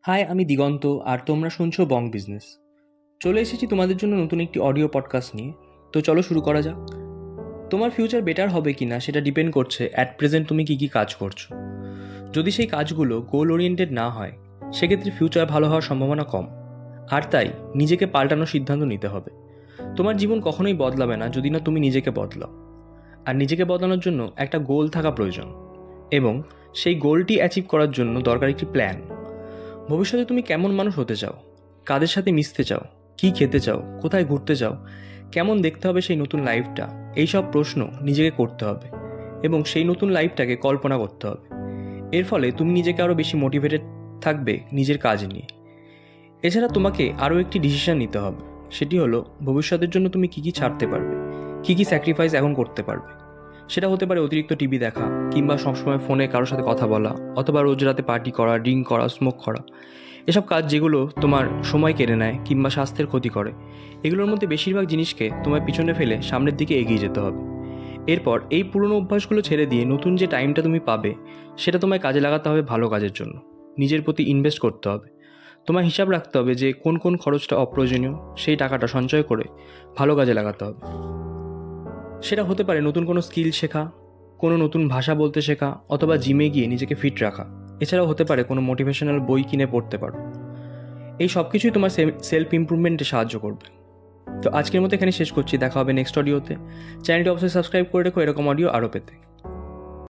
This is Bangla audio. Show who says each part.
Speaker 1: হাই, আমি দিগন্ত আর তোমরা শুনছো বং বিজনেস। চলে এসেছি তোমাদের জন্য নতুন একটি অডিও পডকাস্ট নিয়ে। তো চলো শুরু করা যাক। তোমার ফিউচার বেটার হবে কি না সেটা ডিপেন্ড করছে অ্যাট প্রেজেন্ট তুমি কী কী কাজ করছো। যদি সেই কাজগুলো গোল ওরিয়েন্টেড না হয় সেক্ষেত্রে ফিউচার ভালো হওয়ার সম্ভাবনা কম। আর তাই নিজেকে পাল্টানোর সিদ্ধান্ত নিতে হবে। তোমার জীবন কখনোই বদলাবে না যদি না তুমি নিজেকে বদলাও। আর নিজেকে বদলানোর জন্য একটা গোল থাকা প্রয়োজন, এবং সেই গোলটি অ্যাচিভ করার জন্য দরকার একটি প্ল্যান। ভবিষ্যতে তুমি কেমন মানুষ হতে চাও, কাদের সাথে মিশতে চাও, কী খেতে চাও, কোথায় ঘুরতে চাও, কেমন দেখতে হবে সেই নতুন লাইফটা, এইসব প্রশ্ন নিজেকে করতে হবে এবং সেই নতুন লাইফটাকে কল্পনা করতে হবে। এর ফলে তুমি নিজেকে আরও বেশি মোটিভেটেড থাকবে নিজের কাজ নিয়ে। এছাড়া তোমাকে আরও একটি ডিসিশন নিতে হবে, সেটি হলো ভবিষ্যতের জন্য তুমি কী কী ছাড়তে পারবে, কী কী স্যাক্রিফাইস এখন করতে পারবে। সেটা হতে পারে অতিরিক্ত টিভি দেখা, কিংবা সবসময় ফোনে কারোর সাথে কথা বলা, অথবা রোজ রাতে পার্টি করা, ড্রিঙ্ক করা, স্মোক করা। এসব কাজ যেগুলো তোমার সময় কেড়ে নেয় কিংবা স্বাস্থ্যের ক্ষতি করে, এগুলোর মধ্যে বেশিরভাগ জিনিসকে তোমার পিছনে ফেলে সামনের দিকে এগিয়ে যেতে হবে। এরপর এই পুরনো অভ্যাসগুলো ছেড়ে দিয়ে নতুন যে টাইমটা তুমি পাবে সেটা তোমায় কাজে লাগাতে হবে ভালো কাজের জন্য। নিজের প্রতি ইনভেস্ট করতে হবে। তোমার হিসাব রাখতে হবে যে কোন কোন খরচটা অপ্রয়োজনীয়, সেই টাকাটা সঞ্চয় করে ভালো কাজে লাগাতে হবে। সেটা হতে পারে নতুন কোনো স্কিল শেখা, কোনো নতুন ভাষা বলতে শেখা, অথবা জিমে গিয়ে নিজেকে ফিট রাখা। এছাড়াও হতে পারে কোনো মোটিভেশনাল বই কিনে পড়তে পারো। এই সব কিছুই তোমার সেলফ ইমপ্রুভমেন্টে সাহায্য করবে। তো আজকের মতো এখানে শেষ করছি। দেখা হবে নেক্সট অডিওতে। চ্যানেলটি অবশ্যই সাবস্ক্রাইব করে রেখো এরকম অডিও আরও পেতে।